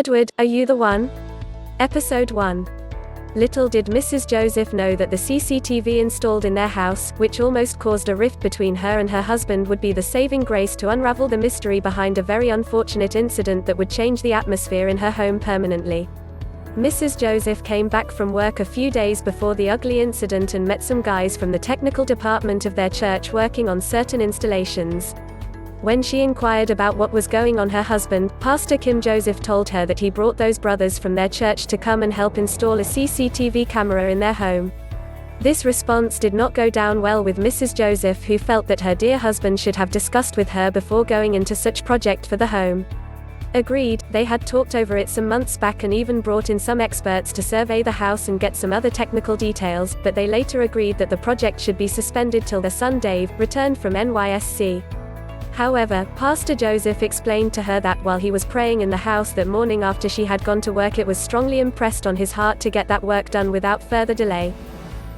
Edward, are you the one? Episode 1. Little did Mrs. Joseph know that the CCTV installed in their house, which almost caused a rift between her and her husband, would be the saving grace to unravel the mystery behind a very unfortunate incident that would change the atmosphere in her home permanently. Mrs. Joseph came back from work a few days before the ugly incident and met some guys from the technical department of their church working on certain installations. When she inquired about what was going on, her husband, Pastor Kim Joseph, told her that he brought those brothers from their church to come and help install a CCTV camera in their home. This response did not go down well with Mrs. Joseph, who felt that her dear husband should have discussed with her before going into such project for the home. Agreed, they had talked over it some months back and even brought in some experts to survey the house and get some other technical details, but they later agreed that the project should be suspended till their son Dave returned from NYSC. However, Pastor Joseph explained to her that while he was praying in the house that morning after she had gone to work, it was strongly impressed on his heart to get that work done without further delay.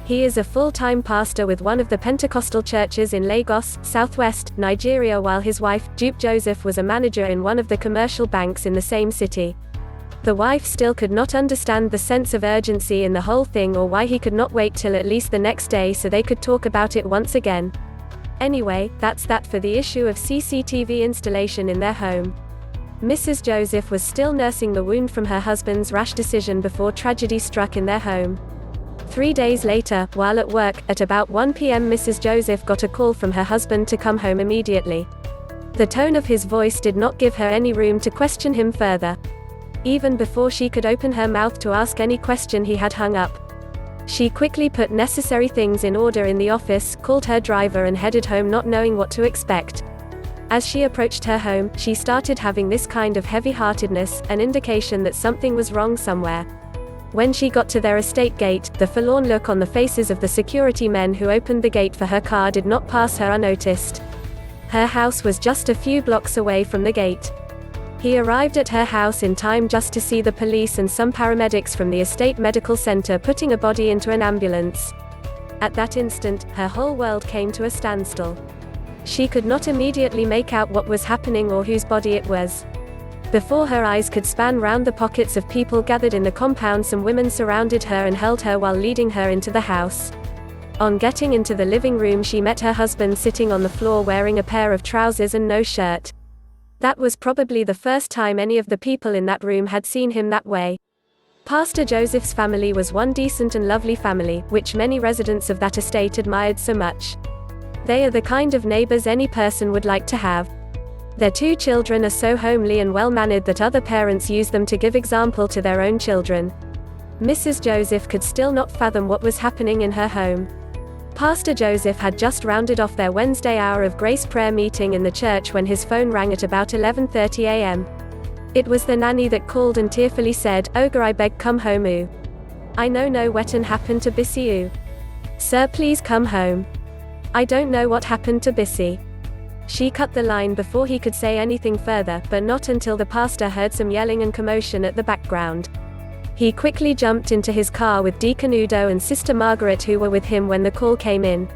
He is a full-time pastor with one of the Pentecostal churches in Lagos, Southwest Nigeria, while his wife, Dupe Joseph, was a manager in one of the commercial banks in the same city. The wife still could not understand the sense of urgency in the whole thing, or why he could not wait till at least the next day so they could talk about it once again. Anyway, that's that for the issue of CCTV installation in their home. Mrs. Joseph was still nursing the wound from her husband's rash decision before tragedy struck in their home. 3 days later, while at work, at about 1 p.m. Mrs. Joseph got a call from her husband to come home immediately. The tone of his voice did not give her any room to question him further. Even before she could open her mouth to ask any question, he had hung up. She quickly put necessary things in order in the office, called her driver and headed home, not knowing what to expect. As she approached her home, she started having this kind of heavy-heartedness, an indication that something was wrong somewhere. When she got to their estate gate, the forlorn look on the faces of the security men who opened the gate for her car did not pass her unnoticed. Her house was just a few blocks away from the gate. He arrived at her house in time just to see the police and some paramedics from the estate medical center putting a body into an ambulance. At that instant, her whole world came to a standstill. She could not immediately make out what was happening or whose body it was. Before her eyes could span round the pockets of people gathered in the compound, some women surrounded her and held her while leading her into the house. On getting into the living room, she met her husband sitting on the floor wearing a pair of trousers and no shirt. That was probably the first time any of the people in that room had seen him that way. Pastor Joseph's family was one decent and lovely family, which many residents of that estate admired so much. They are the kind of neighbors any person would like to have. Their 2 children are so homely and well-mannered that other parents use them to give example to their own children. Mrs. Joseph could still not fathom what was happening in her home. Pastor Joseph had just rounded off their Wednesday hour of grace prayer meeting in the church when his phone rang at about 11:30 a.m. It was the nanny that called and tearfully said, "Oga, I beg come home oo. I know no wetin happened to Bissy oo. Sir, please come home. I don't know what happened to Bissy." She cut the line before he could say anything further, but not until the pastor heard some yelling and commotion at the background. He quickly jumped into his car with Deacon Udo and Sister Margaret, who were with him when the call came in.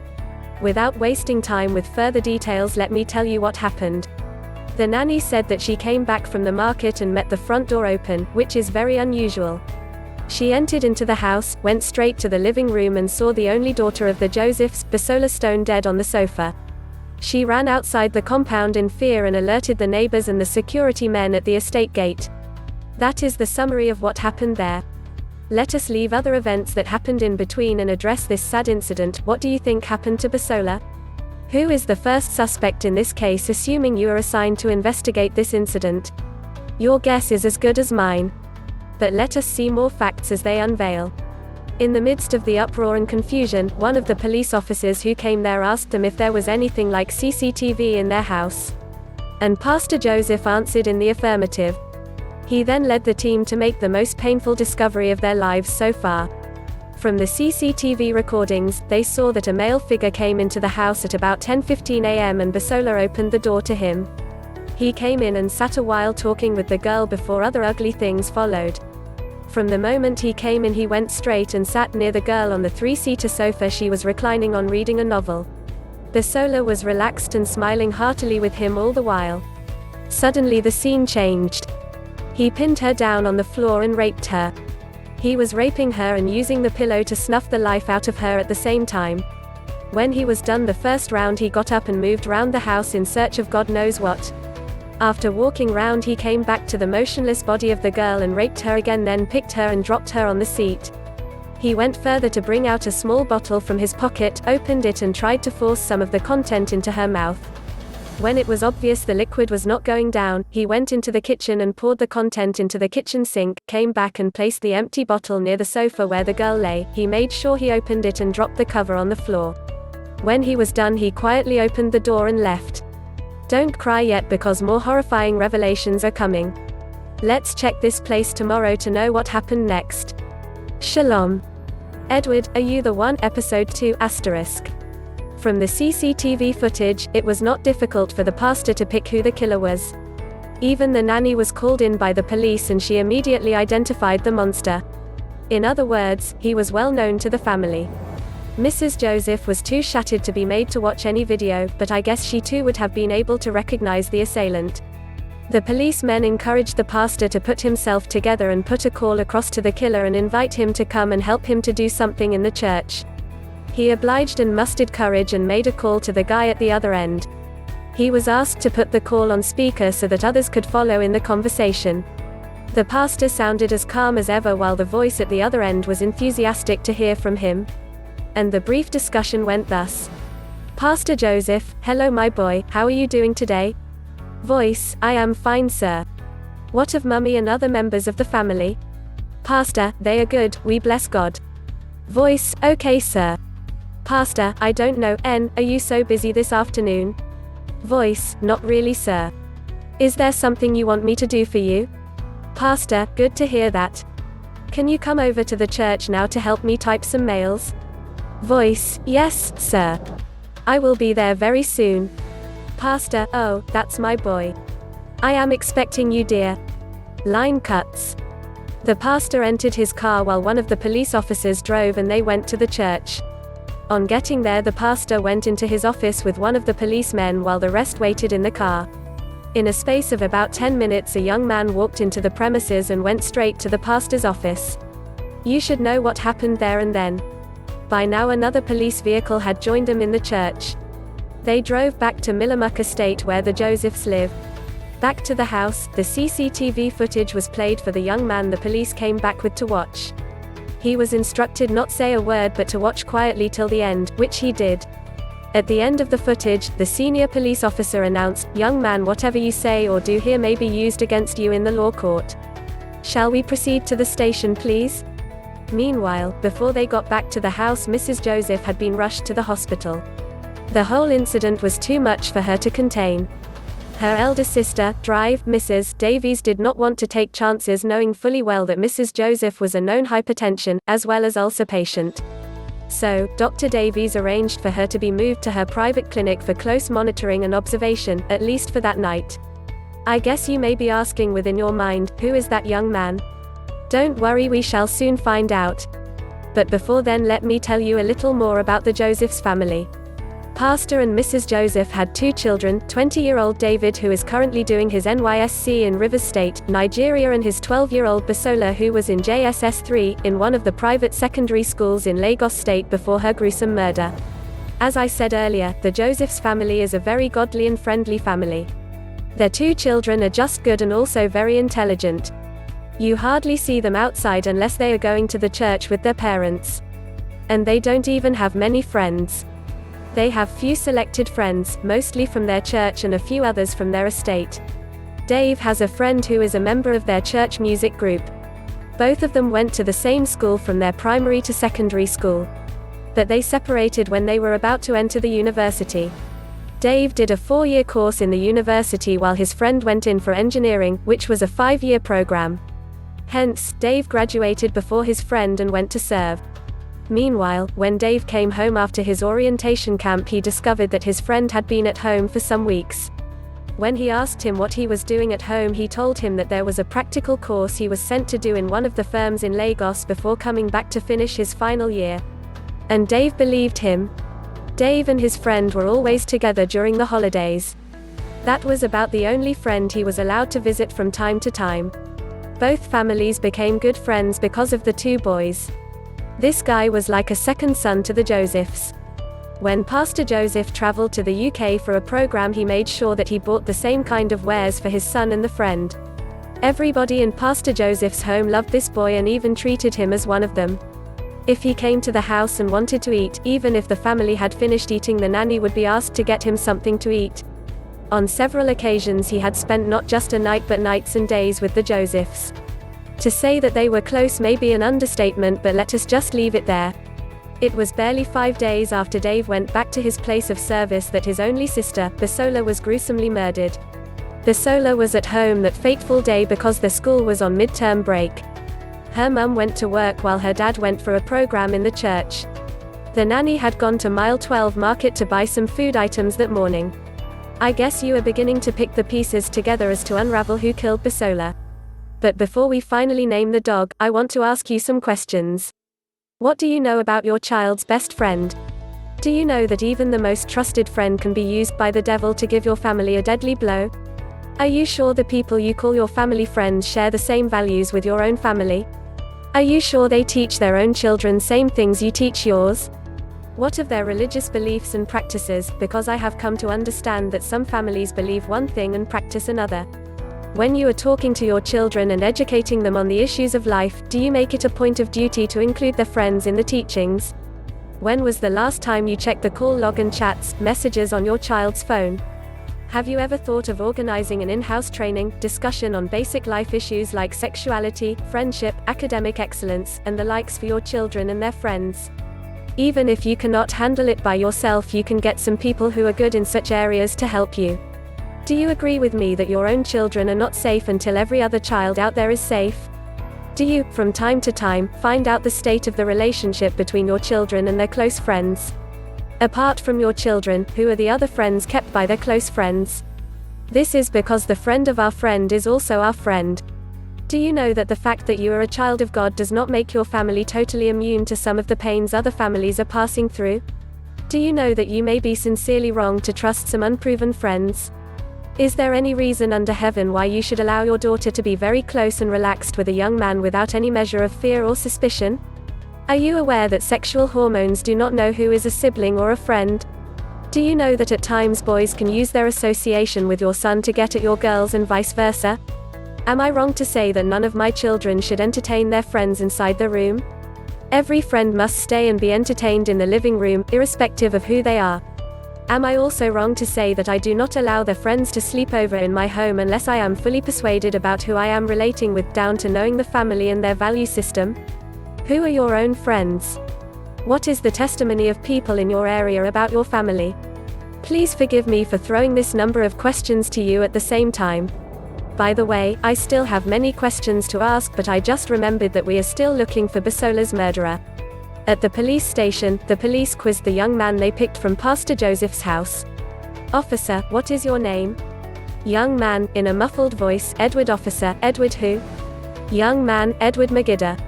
Without wasting time with further details, let me tell you what happened. The nanny said that she came back from the market and met the front door open, which is very unusual. She entered into the house, went straight to the living room and saw the only daughter of the Josephs, Basola Stone, dead on the sofa. She ran outside the compound in fear and alerted the neighbors and the security men at the estate gate. That is the summary of what happened there. Let us leave other events that happened in between and address this sad incident. What do you think happened to Basola? Who is the first suspect in this case, assuming you are assigned to investigate this incident? Your guess is as good as mine. But let us see more facts as they unveil. In the midst of the uproar and confusion, one of the police officers who came there asked them if there was anything like CCTV in their house. And Pastor Joseph answered in the affirmative. He then led the team to make the most painful discovery of their lives so far. From the CCTV recordings, they saw that a male figure came into the house at about 10:15 a.m. and Basola opened the door to him. He came in and sat a while talking with the girl before other ugly things followed. From the moment he came in, he went straight and sat near the girl on the 3-seater sofa she was reclining on reading a novel. Basola was relaxed and smiling heartily with him all the while. Suddenly the scene changed. He pinned her down on the floor and raped her. He was raping her and using the pillow to snuff the life out of her at the same time. When he was done the first round, he got up and moved round the house in search of God knows what. After walking round, he came back to the motionless body of the girl and raped her again, then picked her and dropped her on the seat. He went further to bring out a small bottle from his pocket, opened it and tried to force some of the content into her mouth. When it was obvious the liquid was not going down, he went into the kitchen and poured the content into the kitchen sink, came back and placed the empty bottle near the sofa where the girl lay. He made sure he opened it and dropped the cover on the floor. When he was done, he quietly opened the door and left. Don't cry yet, because more horrifying revelations are coming. Let's check this place tomorrow to know what happened next. Shalom. Edward, are you the one? Episode 2 *. From the CCTV footage, it was not difficult for the pastor to pick who the killer was. Even the nanny was called in by the police and she immediately identified the monster. In other words, he was well known to the family. Mrs. Joseph was too shattered to be made to watch any video, but I guess she too would have been able to recognize the assailant. The policemen encouraged the pastor to put himself together and put a call across to the killer and invite him to come and help him to do something in the church. He obliged and mustered courage and made a call to the guy at the other end. He was asked to put the call on speaker so that others could follow in the conversation. The pastor sounded as calm as ever while the voice at the other end was enthusiastic to hear from him. And the brief discussion went thus. Pastor Joseph: hello my boy, how are you doing today? Voice: I am fine sir. What of mummy and other members of the family? Pastor: they are good, we bless God. Voice: okay sir. Pastor: I don't know, are you so busy this afternoon? Voice: not really sir. Is there something you want me to do for you? Pastor: good to hear that. Can you come over to the church now to help me type some mails? Voice: yes, sir. I will be there very soon. Pastor: oh, that's my boy. I am expecting you dear. Line cuts. The pastor entered his car while one of the police officers drove and they went to the church. On getting there, the pastor went into his office with one of the policemen while the rest waited in the car. In a space of about 10 minutes, a young man walked into the premises and went straight to the pastor's office. You should know what happened there and then. By now another police vehicle had joined them in the church. They drove back to Millamuck Estate where the Josephs live. Back to the house, the CCTV footage was played for the young man the police came back with to watch. He was instructed not say a word but to watch quietly till the end, which he did. At the end of the footage, the senior police officer announced, "Young man, whatever you say or do here may be used against you in the law court. Shall we proceed to the station please?" Meanwhile, before they got back to the house, Mrs. Joseph had been rushed to the hospital. The whole incident was too much for her to contain. Her elder sister, Mrs. Davies, did not want to take chances, knowing fully well that Mrs. Joseph was a known hypertension, as well as ulcer patient. So, Dr. Davies arranged for her to be moved to her private clinic for close monitoring and observation, at least for that night. I guess you may be asking within your mind, who is that young man? Don't worry, we shall soon find out. But before then, let me tell you a little more about the Josephs family. Pastor and Mrs. Joseph had two children, 20-year-old David, who is currently doing his NYSC in Rivers State, Nigeria, and his 12-year-old Basola, who was in JSS 3, in one of the private secondary schools in Lagos State before her gruesome murder. As I said earlier, the Josephs family is a very godly and friendly family. Their two children are just good and also very intelligent. You hardly see them outside unless they are going to the church with their parents. And they don't even have many friends. They have few selected friends, mostly from their church and a few others from their estate. Dave has a friend who is a member of their church music group. Both of them went to the same school from their primary to secondary school. But they separated when they were about to enter the university. Dave did a 4-year course in the university while his friend went in for engineering, which was a 5-year program. Hence, Dave graduated before his friend and went to serve. Meanwhile, when Dave came home after his orientation camp, he discovered that his friend had been at home for some weeks. When he asked him what he was doing at home, he told him that there was a practical course he was sent to do in one of the firms in Lagos before coming back to finish his final year. And Dave believed him. Dave and his friend were always together during the holidays. That was about the only friend he was allowed to visit from time to time. Both families became good friends because of the two boys. This guy was like a second son to the Josephs. When Pastor Joseph traveled to the UK for a program, he made sure that he bought the same kind of wares for his son and the friend. Everybody in Pastor Joseph's home loved this boy and even treated him as one of them. If he came to the house and wanted to eat, even if the family had finished eating, the nanny would be asked to get him something to eat. On several occasions he had spent not just a night but nights and days with the Josephs. To say that they were close may be an understatement, but let us just leave it there. It was barely 5 days after Dave went back to his place of service that his only sister, Basola, was gruesomely murdered. Basola was at home that fateful day because the school was on midterm break. Her mum went to work while her dad went for a program in the church. The nanny had gone to Mile 12 Market to buy some food items that morning. I guess you are beginning to pick the pieces together as to unravel who killed Basola. But before we finally name the dog, I want to ask you some questions. What do you know about your child's best friend? Do you know that even the most trusted friend can be used by the devil to give your family a deadly blow? Are you sure the people you call your family friends share the same values with your own family? Are you sure they teach their own children same things you teach yours? What of their religious beliefs and practices, because I have come to understand that some families believe one thing and practice another. When you are talking to your children and educating them on the issues of life, do you make it a point of duty to include their friends in the teachings? When was the last time you checked the call log and chats, messages on your child's phone? Have you ever thought of organizing an in-house training, discussion on basic life issues like sexuality, friendship, academic excellence, and the likes for your children and their friends? Even if you cannot handle it by yourself, you can get some people who are good in such areas to help you. Do you agree with me that your own children are not safe until every other child out there is safe? Do you, from time to time, find out the state of the relationship between your children and their close friends? Apart from your children, who are the other friends kept by their close friends? This is because the friend of our friend is also our friend. Do you know that the fact that you are a child of God does not make your family totally immune to some of the pains other families are passing through? Do you know that you may be sincerely wrong to trust some unproven friends? Is there any reason under heaven why you should allow your daughter to be very close and relaxed with a young man without any measure of fear or suspicion? Are you aware that sexual hormones do not know who is a sibling or a friend? Do you know that at times boys can use their association with your son to get at your girls and vice versa? Am I wrong to say that none of my children should entertain their friends inside the room? Every friend must stay and be entertained in the living room, irrespective of who they are. Am I also wrong to say that I do not allow their friends to sleep over in my home unless I am fully persuaded about who I am relating with, down to knowing the family and their value system? Who are your own friends? What is the testimony of people in your area about your family? Please forgive me for throwing this number of questions to you at the same time. By the way, I still have many questions to ask, but I just remembered that we are still looking for Basola's murderer. At the police station, the police quizzed the young man they picked from Pastor Joseph's house. Officer, what is your name? Young man, in a muffled voice, Edward. Officer, Edward who? Young man, Edward Magidda.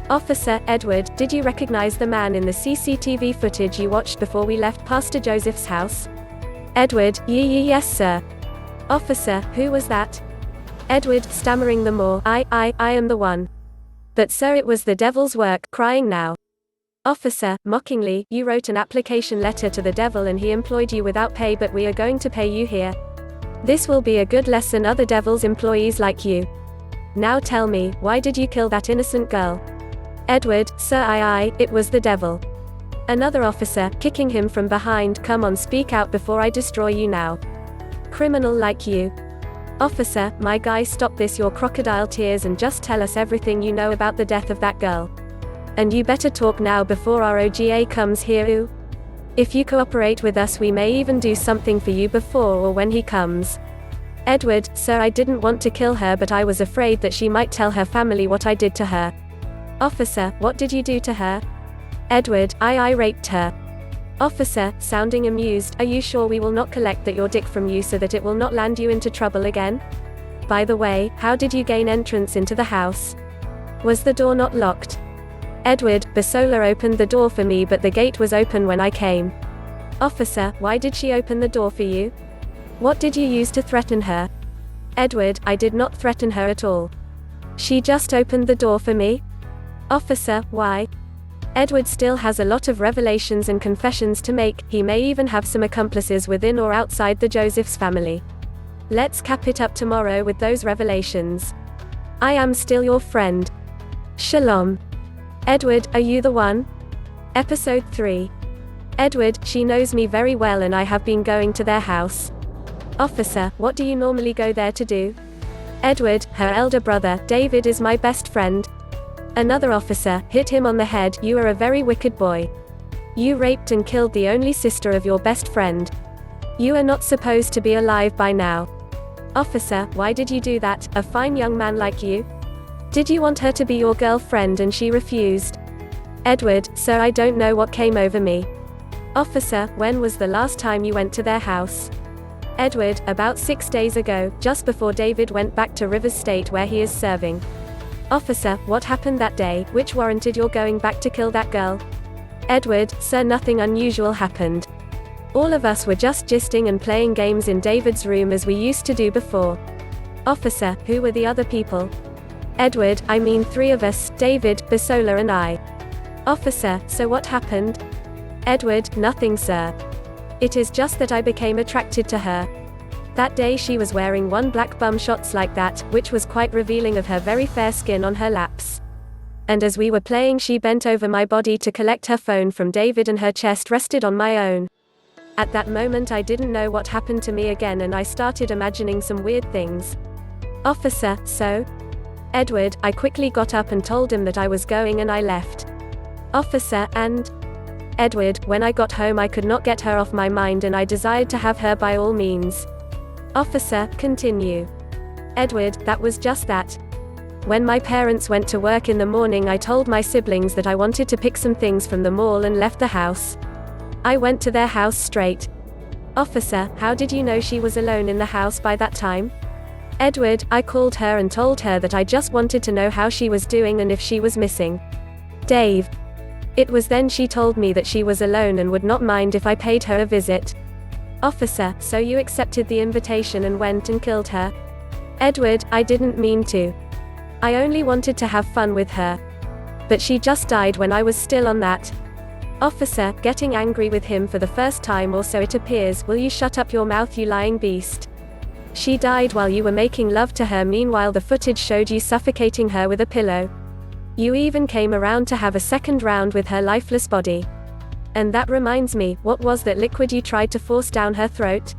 Officer, Edward, did you recognize the man in the CCTV footage you watched before we left Pastor Joseph's house? Edward, yes sir. Officer, who was that? Edward, stammering the more, I am the one. But sir, it was the devil's work, crying now. Officer, mockingly, you wrote an application letter to the devil and he employed you without pay, but we are going to pay you here. This will be a good lesson other devil's employees like you. Now tell me, why did you kill that innocent girl? Edward, sir, it was the devil. Another officer, kicking him from behind, come on, speak out before I destroy you now. Criminal like you. Officer, my guy, stop this, your crocodile tears, and just tell us everything you know about the death of that girl. And you better talk now before our OGA comes here. Ooh. If you cooperate with us, we may even do something for you before or when he comes. Edward, sir, I didn't want to kill her, but I was afraid that she might tell her family what I did to her. Officer, what did you do to her? Edward, I raped her. Officer, sounding amused, are you sure we will not collect that your dick from you so that it will not land you into trouble again? By the way, how did you gain entrance into the house? Was the door not locked? Edward, Basola opened the door for me, but the gate was open when I came. Officer, why did she open the door for you? What did you use to threaten her? Edward, I did not threaten her at all. She just opened the door for me? Officer, why? Edward still has a lot of revelations and confessions to make. He may even have some accomplices within or outside the Josephs family. Let's cap it up tomorrow with those revelations. I am still your friend. Shalom. Edward, are you the one? Episode 3. Edward, she knows me very well and I have been going to their house. Officer, what do you normally go there to do? Edward, her elder brother, David is my best friend. Another officer, hit him on the head. You are a very wicked boy. You raped and killed the only sister of your best friend. You are not supposed to be alive by now. Officer, why did you do that, a fine young man like you? Did you want her to be your girlfriend and she refused? Edward, sir, I don't know what came over me. Officer, when was the last time you went to their house? Edward, about 6 days ago, just before David went back to Rivers State where he is serving. Officer, what happened that day, which warranted your going back to kill that girl? Edward, sir, nothing unusual happened. All of us were just gisting and playing games in David's room as we used to do before. Officer, who were the other people? Edward, I mean 3 of us, David, Bisola and I. Officer, so what happened? Edward, nothing, sir. It is just that I became attracted to her. That day she was wearing one black bum shorts like that, which was quite revealing of her very fair skin on her laps. And as we were playing she bent over my body to collect her phone from David and her chest rested on my own. At that moment I didn't know what happened to me again and I started imagining some weird things. Officer, so? Edward, I quickly got up and told him that I was going and I left. Officer, and? Edward, when I got home I could not get her off my mind and I desired to have her by all means. Officer, continue. Edward, that was just that. When my parents went to work in the morning I told my siblings that I wanted to pick some things from the mall and left the house. I went to their house straight. Officer, how did you know she was alone in the house by that time? Edward, I called her and told her that I just wanted to know how she was doing and if she was missing. Dave. It was then she told me that she was alone and would not mind if I paid her a visit. Officer, so you accepted the invitation and went and killed her? Edward, I didn't mean to. I only wanted to have fun with her. But she just died when I was still on that. Officer, getting angry with him for the first time or so it appears, will you shut up your mouth, you lying beast? She died while you were making love to her, meanwhile the footage showed you suffocating her with a pillow. You even came around to have a second round with her lifeless body. And that reminds me, what was that liquid you tried to force down her throat?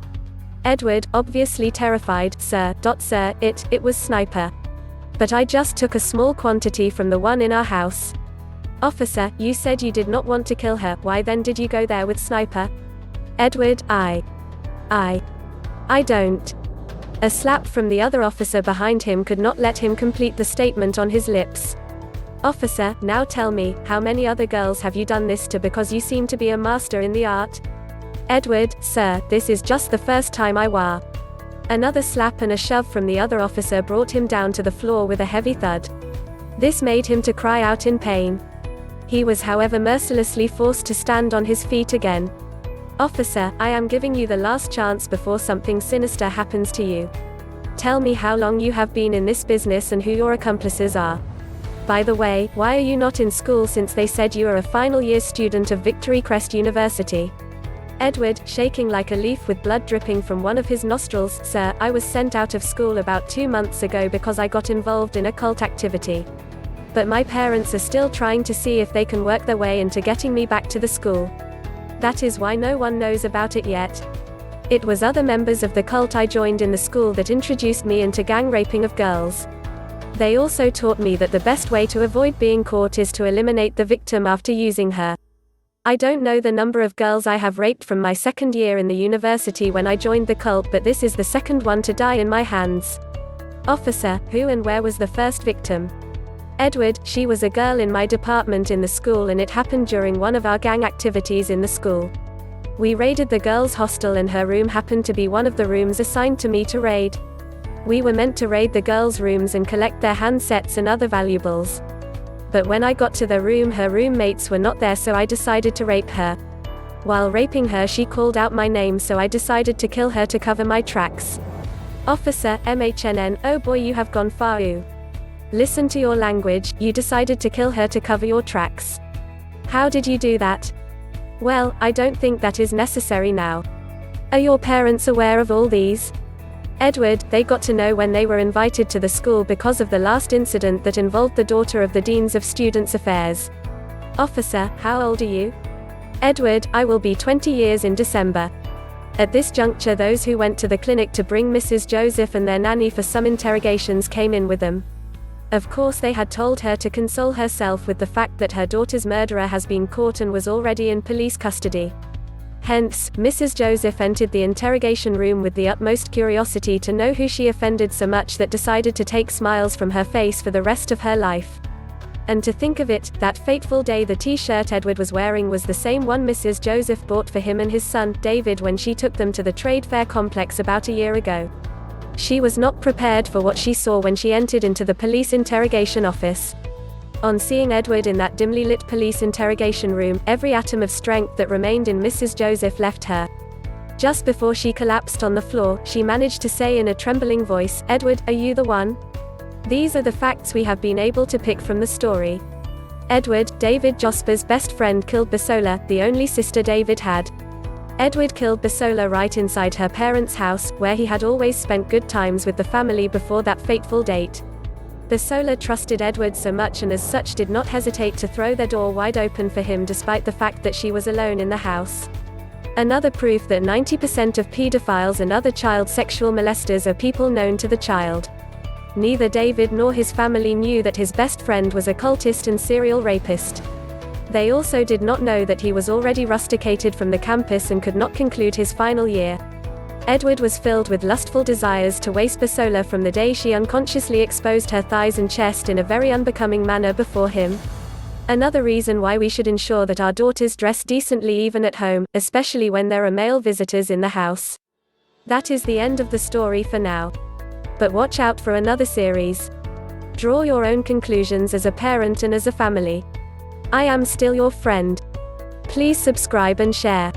Edward, obviously terrified, sir, it was sniper. But I just took a small quantity from the one in our house. Officer, you said you did not want to kill her, why then did you go there with sniper? Edward, I don't. A slap from the other officer behind him could not let him complete the statement on his lips. Officer, now tell me, how many other girls have you done this to, because you seem to be a master in the art? Edward, sir, this is just the first time I were. Another slap and a shove from the other officer brought him down to the floor with a heavy thud. This made him to cry out in pain. He was however mercilessly forced to stand on his feet again. Officer, I am giving you the last chance before something sinister happens to you. Tell me how long you have been in this business and who your accomplices are. By the way, why are you not in school since they said you are a final year student of Victory Crest University? Edward, shaking like a leaf with blood dripping from one of his nostrils, sir, I was sent out of school about 2 months ago because I got involved in a cult activity. But my parents are still trying to see if they can work their way into getting me back to the school. That is why no one knows about it yet. It was other members of the cult I joined in the school that introduced me into gang raping of girls. They also taught me that the best way to avoid being caught is to eliminate the victim after using her. I don't know the number of girls I have raped from my second year in the university when I joined the cult, but this is the second one to die in my hands. Officer, who and where was the first victim? Edward, she was a girl in my department in the school and it happened during one of our gang activities in the school. We raided the girls' hostel and her room happened to be one of the rooms assigned to me to raid. We were meant to raid the girls' rooms and collect their handsets and other valuables. But when I got to the room her roommates were not there, so I decided to rape her. While raping her she called out my name, so I decided to kill her to cover my tracks. Officer, MHNN, oh boy you have gone far. Listen to your language, you decided to kill her to cover your tracks. How did you do that? Well, I don't think that is necessary now. Are your parents aware of all these? Edward, they got to know when they were invited to the school because of the last incident that involved the daughter of the Deans of Students' Affairs. Officer, how old are you? Edward, I will be 20 years in December. At this juncture, those who went to the clinic to bring Mrs. Joseph and their nanny for some interrogations came in with them. Of course, they had told her to console herself with the fact that her daughter's murderer has been caught and was already in police custody. Hence, Mrs. Joseph entered the interrogation room with the utmost curiosity to know who she offended so much that decided to take smiles from her face for the rest of her life. And to think of it, that fateful day, the t-shirt Edward was wearing was the same one Mrs. Joseph bought for him and his son, David, when she took them to the trade fair complex about a year ago. She was not prepared for what she saw when she entered into the police interrogation office. On seeing Edward in that dimly lit police interrogation room, every atom of strength that remained in Mrs. Joseph left her. Just before she collapsed on the floor, she managed to say in a trembling voice, "Edward, are you the one?" These are the facts we have been able to pick from the story. Edward, David Josper's best friend, killed Basola, the only sister David had. Edward killed Basola right inside her parents' house, where he had always spent good times with the family before that fateful date. Basola trusted Edward so much and as such did not hesitate to throw their door wide open for him despite the fact that she was alone in the house. Another proof that 90% of pedophiles and other child sexual molesters are people known to the child. Neither David nor his family knew that his best friend was a cultist and serial rapist. They also did not know that he was already rusticated from the campus and could not conclude his final year. Edward was filled with lustful desires to waste Basola from the day she unconsciously exposed her thighs and chest in a very unbecoming manner before him. Another reason why we should ensure that our daughters dress decently even at home, especially when there are male visitors in the house. That is the end of the story for now. But watch out for another series. Draw your own conclusions as a parent and as a family. I am still your friend. Please subscribe and share.